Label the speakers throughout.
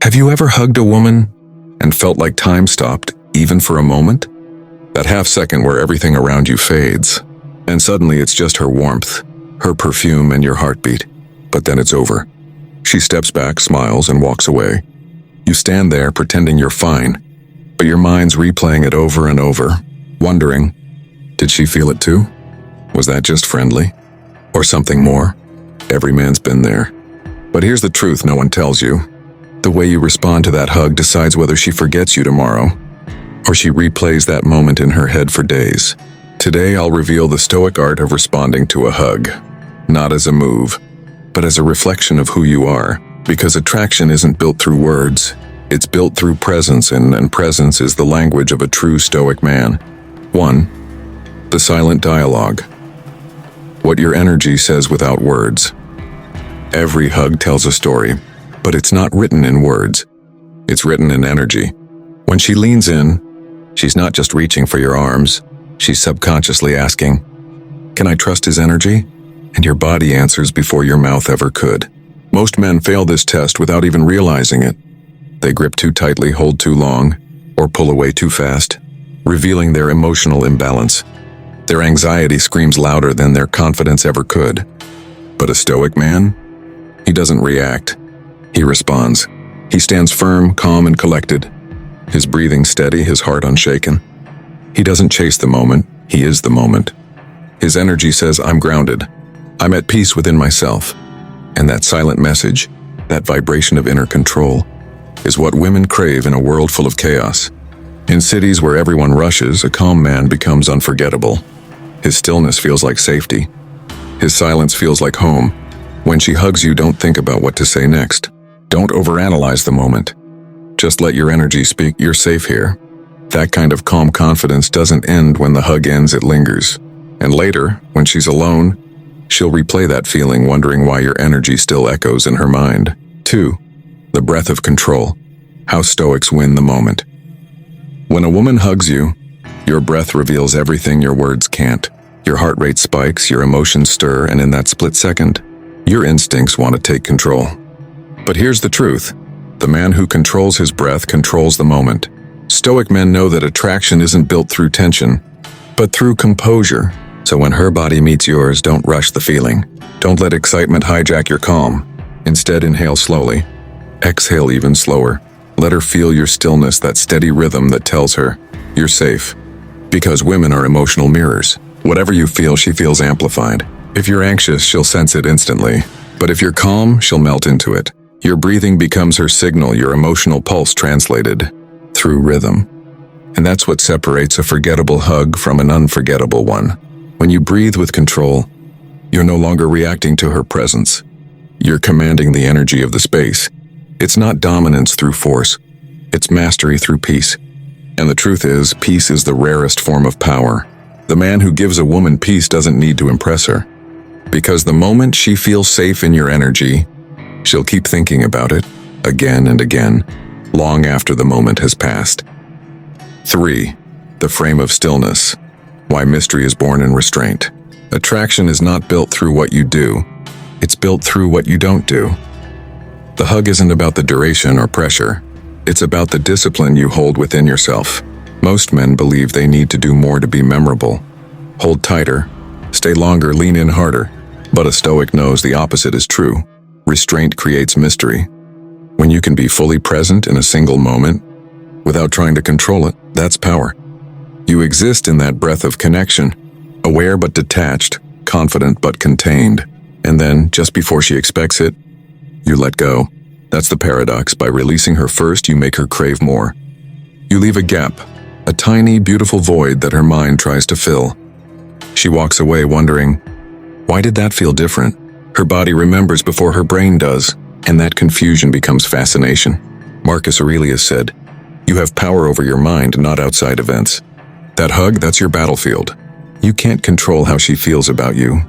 Speaker 1: Have you ever hugged a woman and felt like time stopped, even for a moment? That half second where everything around you fades, and suddenly it's just her warmth, her perfume, and your heartbeat. But then it's over. She steps back, smiles, and walks away. You stand there pretending you're fine, but your mind's replaying it over and over, wondering, did she feel it too? Was that just friendly? Or something more? Every man's been there. But here's the truth no one tells you. The way you respond to that hug decides whether she forgets you tomorrow, or she replays that moment in her head for days. Today I'll reveal the Stoic art of responding to a hug, not as a move, but as a reflection of who you are, because attraction isn't built through words, it's built through presence, and presence is the language of a true Stoic man. 1. The silent dialogue. What your energy says without words. Every hug tells a story, but it's not written in words. It's written in energy. When she leans in, she's not just reaching for your arms, she's subconsciously asking, "Can I trust his energy?" And your body answers before your mouth ever could. Most men fail this test without even realizing it. They grip too tightly, hold too long, or pull away too fast, revealing their emotional imbalance. Their anxiety screams louder than their confidence ever could. But a Stoic man? He doesn't react. He responds. He stands firm, calm, and collected. His breathing steady, his heart unshaken. He doesn't chase the moment, he is the moment. His energy says, I'm grounded. I'm at peace within myself. And that silent message, that vibration of inner control, is what women crave in a world full of chaos. In cities where everyone rushes, a calm man becomes unforgettable. His stillness feels like safety. His silence feels like home. When she hugs you, don't think about what to say next. Don't overanalyze the moment. Just let your energy speak. You're safe here. That kind of calm confidence doesn't end when the hug ends, it lingers. And later, when she's alone, she'll replay that feeling, wondering why your energy still echoes in her mind. 2. The breath of control. How Stoics win the moment. When a woman hugs you, your breath reveals everything your words can't. Your heart rate spikes, your emotions stir, and in that split second, your instincts want to take control. But here's the truth. The man who controls his breath controls the moment. Stoic men know that attraction isn't built through tension, but through composure. So when her body meets yours, don't rush the feeling. Don't let excitement hijack your calm. Instead, inhale slowly. Exhale even slower. Let her feel your stillness, that steady rhythm that tells her you're safe. Because women are emotional mirrors. Whatever you feel, she feels amplified. If you're anxious, she'll sense it instantly. But if you're calm, she'll melt into it. Your breathing becomes her signal, your emotional pulse translated through rhythm. And that's what separates a forgettable hug from an unforgettable one. When you breathe with control, you're no longer reacting to her presence. You're commanding the energy of the space. It's not dominance through force. It's mastery through peace. And the truth is, peace is the rarest form of power. The man who gives a woman peace doesn't need to impress her. Because the moment she feels safe in your energy, she'll keep thinking about it again and again, long after the moment has passed. 3. The frame of stillness. Why mystery is born in restraint. Attraction is not built through what you do. It's built through what you don't do. The hug isn't about the duration or pressure. It's about the discipline you hold within yourself. Most men believe they need to do more to be memorable. Hold tighter, stay longer, lean in harder. But a Stoic knows the opposite is true. Restraint creates mystery. When you can be fully present in a single moment, without trying to control it, that's power. You exist in that breath of connection, aware but detached, confident but contained. And then, just before she expects it, you let go. That's the paradox. By releasing her first, you make her crave more. You leave a gap, a tiny, beautiful void that her mind tries to fill. She walks away wondering, why did that feel different? Her body remembers before her brain does, and that confusion becomes fascination. Marcus Aurelius said, "You have power over your mind, not outside events." That hug, that's your battlefield. You can't control how she feels about you,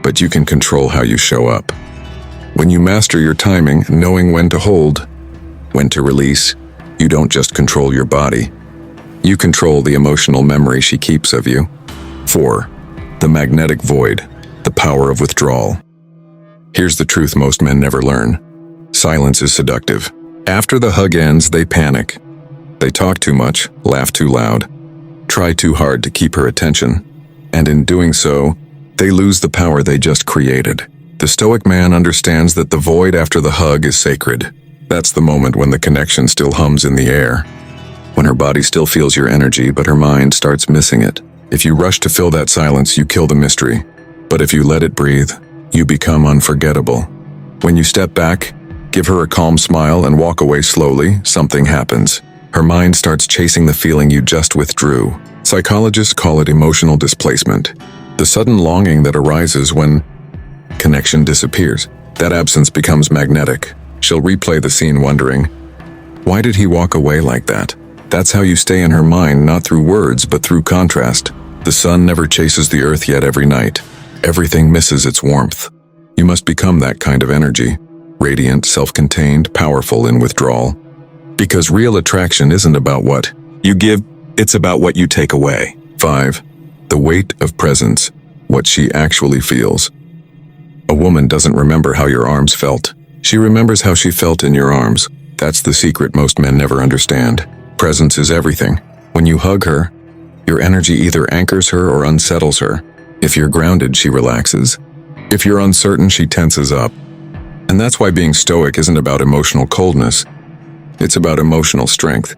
Speaker 1: but you can control how you show up. When you master your timing, knowing when to hold, when to release, you don't just control your body. You control the emotional memory she keeps of you. 4. The magnetic void, the power of withdrawal. Here's the truth most men never learn. Silence is seductive. After the hug ends, they panic. They talk too much, laugh too loud, try too hard to keep her attention, and in doing so, they lose the power they just created. The Stoic man understands that the void after the hug is sacred. That's the moment when the connection still hums in the air, when her body still feels your energy but her mind starts missing it. If you rush to fill that silence, you kill the mystery. But if you let it breathe, you become unforgettable. When you step back, give her a calm smile and walk away slowly, something happens. Her mind starts chasing the feeling you just withdrew. Psychologists call it emotional displacement, the sudden longing that arises when connection disappears. That absence becomes magnetic. She'll replay the scene wondering, why did he walk away like that? That's how you stay in her mind, not through words, but through contrast. The sun never chases the earth, yet every night, everything misses its warmth. You must become that kind of energy, radiant, self-contained, powerful in withdrawal. Because real attraction isn't about what you give, it's about what you take away. 5. The weight of presence, what she actually feels. A woman doesn't remember how your arms felt. She remembers how she felt in your arms. That's the secret most men never understand. Presence is everything. When you hug her, your energy either anchors her or unsettles her. If you're grounded, she relaxes. If you're uncertain, she tenses up. And that's why being stoic isn't about emotional coldness. It's about emotional strength.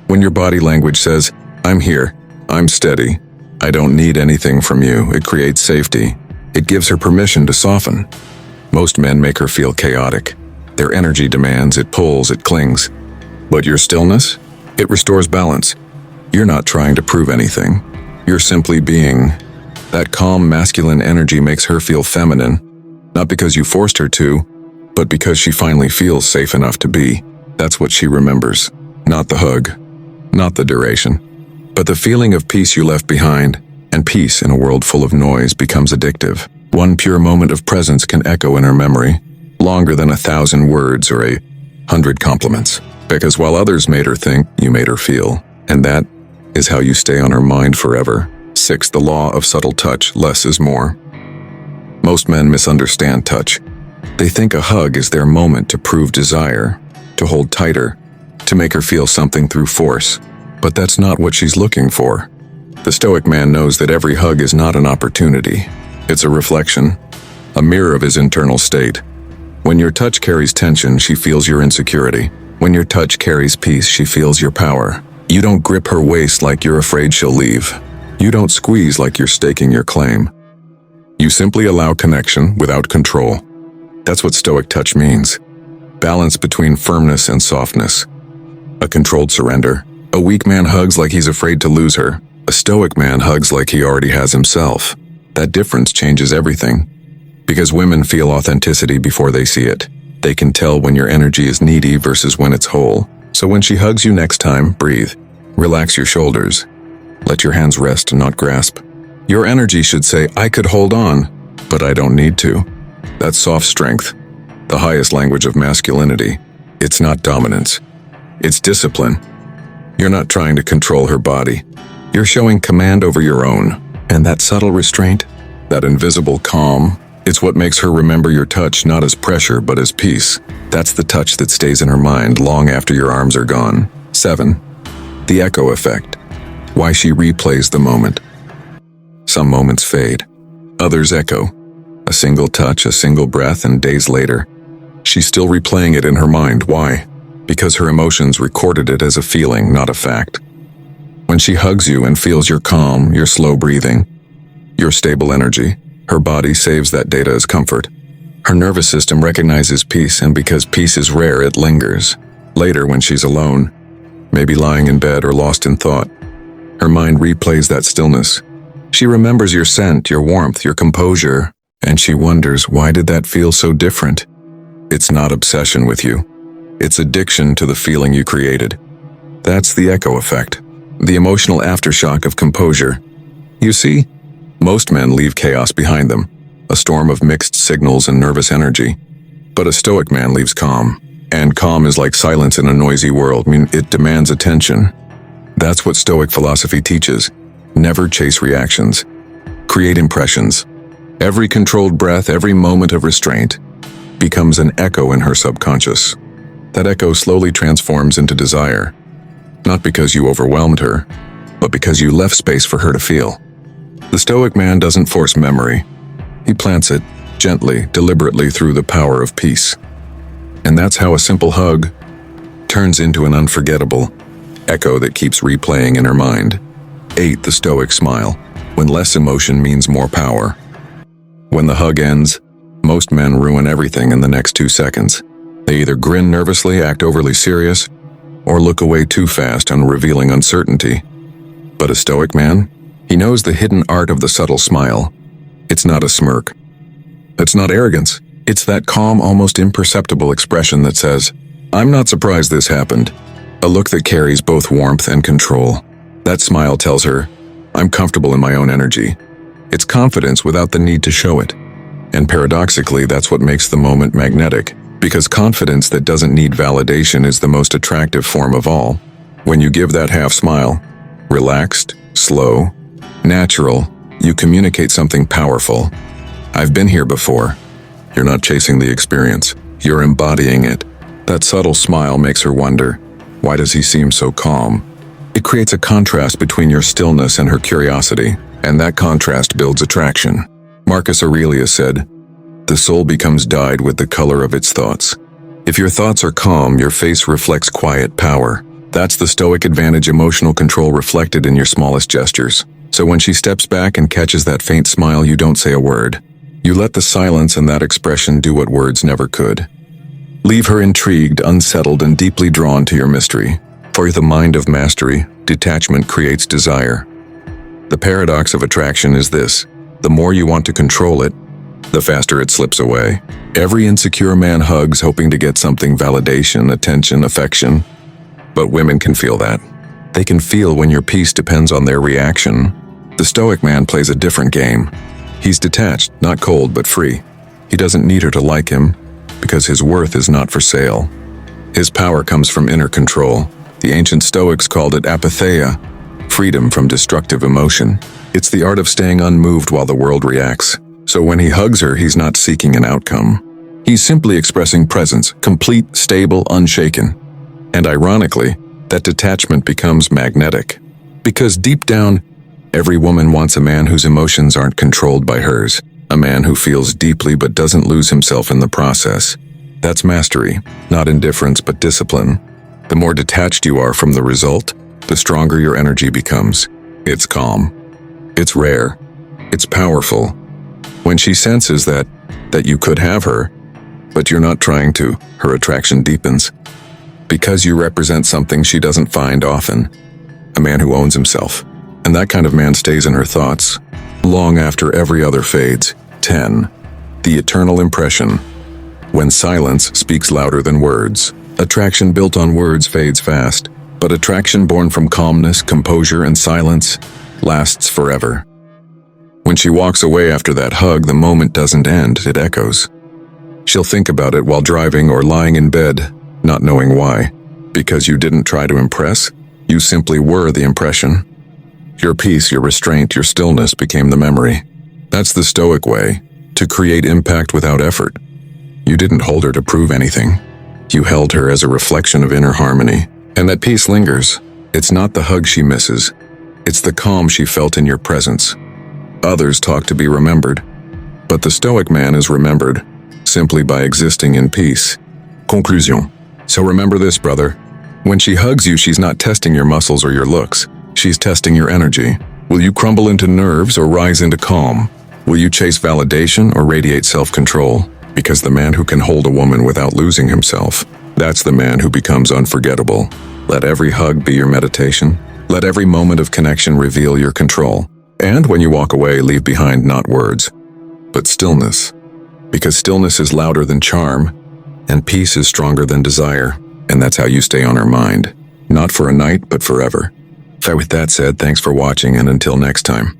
Speaker 1: When your body language says, I'm here, I'm steady, I don't need anything from you, it creates safety. It gives her permission to soften. Most men make her feel chaotic. Their energy demands, it pulls, it clings. But your stillness? It restores balance. You're not trying to prove anything. You're simply being. That calm masculine energy makes her feel feminine, not because you forced her to, but because she finally feels safe enough to be. That's what she remembers. Not the hug, not the duration, but the feeling of peace you left behind, and peace in a world full of noise becomes addictive. One pure moment of presence can echo in her memory, longer than 1,000 words or 100 compliments. Because while others made her think, you made her feel. And that is how you stay on her mind forever. 6. The law of subtle touch, less is more. Most men misunderstand touch. They think a hug is their moment to prove desire, to hold tighter, to make her feel something through force. But that's not what she's looking for. The Stoic man knows that every hug is not an opportunity. It's a reflection, a mirror of his internal state. When your touch carries tension, she feels your insecurity. When your touch carries peace, she feels your power. You don't grip her waist like you're afraid she'll leave. You don't squeeze like you're staking your claim. You simply allow connection without control. That's what Stoic touch means. Balance between firmness and softness. A controlled surrender. A weak man hugs like he's afraid to lose her. A Stoic man hugs like he already has himself. That difference changes everything. Because women feel authenticity before they see it. They can tell when your energy is needy versus when it's whole. So when she hugs you next time, breathe. Relax your shoulders. Let your hands rest and not grasp. Your energy should say, I could hold on, but I don't need to. That's soft strength, the highest language of masculinity. It's not dominance. It's discipline. You're not trying to control her body. You're showing command over your own. And that subtle restraint, that invisible calm, it's what makes her remember your touch not as pressure but as peace. That's the touch that stays in her mind long after your arms are gone. 7. The echo effect. Why she replays the moment. Some moments fade. Others echo. A single touch, a single breath, and days later, she's still replaying it in her mind. Why? Because her emotions recorded it as a feeling, not a fact. When she hugs you and feels your calm, your slow breathing, your stable energy, her body saves that data as comfort. Her nervous system recognizes peace, and because peace is rare, it lingers. Later, when she's alone, maybe lying in bed or lost in thought, her mind replays that stillness. She remembers your scent, your warmth, your composure, and she wonders, why did that feel so different? It's not obsession with you. It's addiction to the feeling you created. That's the echo effect, the emotional aftershock of composure. You see, most men leave chaos behind them, a storm of mixed signals and nervous energy. But a Stoic man leaves calm, and calm is like silence in a noisy world. It demands attention. That's what Stoic philosophy teaches. Never chase reactions. Create impressions. Every controlled breath, every moment of restraint becomes an echo in her subconscious. that echo slowly transforms into desire. Not because you overwhelmed her, but because you left space for her to feel. The Stoic man doesn't force memory. He plants it, gently, deliberately through the power of peace. And that's how a simple hug turns into an unforgettable echo that keeps replaying in her mind. 8. The Stoic smile, when less emotion means more power. When the hug ends, most men ruin everything in the next 2 seconds. They either grin nervously, act overly serious, or look away too fast on revealing uncertainty. But a Stoic man? He knows the hidden art of the subtle smile. It's not a smirk. It's not arrogance. It's that calm, almost imperceptible expression that says, "I'm not surprised this happened." A look that carries both warmth and control. That smile tells her, "I'm comfortable in my own energy." It's confidence without the need to show it. And paradoxically, that's what makes the moment magnetic, because confidence that doesn't need validation is the most attractive form of all. When you give that half smile, relaxed, slow, natural, you communicate something powerful. I've been here before. You're not chasing the experience. You're embodying it. That subtle smile makes her wonder, why does he seem so calm? It creates a contrast between your stillness and her curiosity, and that contrast builds attraction. Marcus Aurelius said, "The soul becomes dyed with the color of its thoughts." If your thoughts are calm, your face reflects quiet power. That's the Stoic advantage, emotional control reflected in your smallest gestures. So when she steps back and catches that faint smile, you don't say a word. You let the silence and that expression do what words never could. Leave her intrigued, unsettled, and deeply drawn to your mystery. For the mind of mastery, detachment creates desire. The paradox of attraction is this: the more you want to control it, the faster it slips away. Every insecure man hugs hoping to get something: validation, attention, affection. But women can feel that. They can feel when your peace depends on their reaction. The Stoic man plays a different game. He's detached, not cold, but free. He doesn't need her to like him, because his worth is not for sale. His power comes from inner control. The ancient Stoics called it apatheia, freedom from destructive emotion. It's the art of staying unmoved while the world reacts. So when he hugs her, he's not seeking an outcome. He's simply expressing presence, complete, stable, unshaken. And ironically, that detachment becomes magnetic. Because deep down, every woman wants a man whose emotions aren't controlled by hers. A man who feels deeply but doesn't lose himself in the process. That's mastery, not indifference but discipline. The more detached you are from the result, the stronger your energy becomes. It's calm. It's rare. It's powerful. When she senses that you could have her, but you're not trying to, her attraction deepens. Because you represent something she doesn't find often. A man who owns himself. And that kind of man stays in her thoughts, long after every other fades. 10. The eternal impression. When silence speaks louder than words. Attraction built on words fades fast, but attraction born from calmness, composure, and silence lasts forever. When she walks away after that hug, the moment doesn't end, it echoes. She'll think about it while driving or lying in bed, not knowing why. Because you didn't try to impress, you simply were the impression. Your peace, your restraint, your stillness became the memory. That's the Stoic way, to create impact without effort. You didn't hold her to prove anything. You held her as a reflection of inner harmony. And that peace lingers. It's not the hug she misses. It's the calm she felt in your presence. Others talk to be remembered. But the Stoic man is remembered simply by existing in peace. Conclusion. So remember this, brother. When she hugs you, she's not testing your muscles or your looks. She's testing your energy. Will you crumble into nerves or rise into calm? Will you chase validation or radiate self-control? Because the man who can hold a woman without losing himself, that's the man who becomes unforgettable. Let every hug be your meditation. Let every moment of connection reveal your control. And when you walk away, leave behind not words, but stillness. Because stillness is louder than charm, and peace is stronger than desire. And that's how you stay on her mind. Not for a night, but forever. So with that said, thanks for watching, and until next time.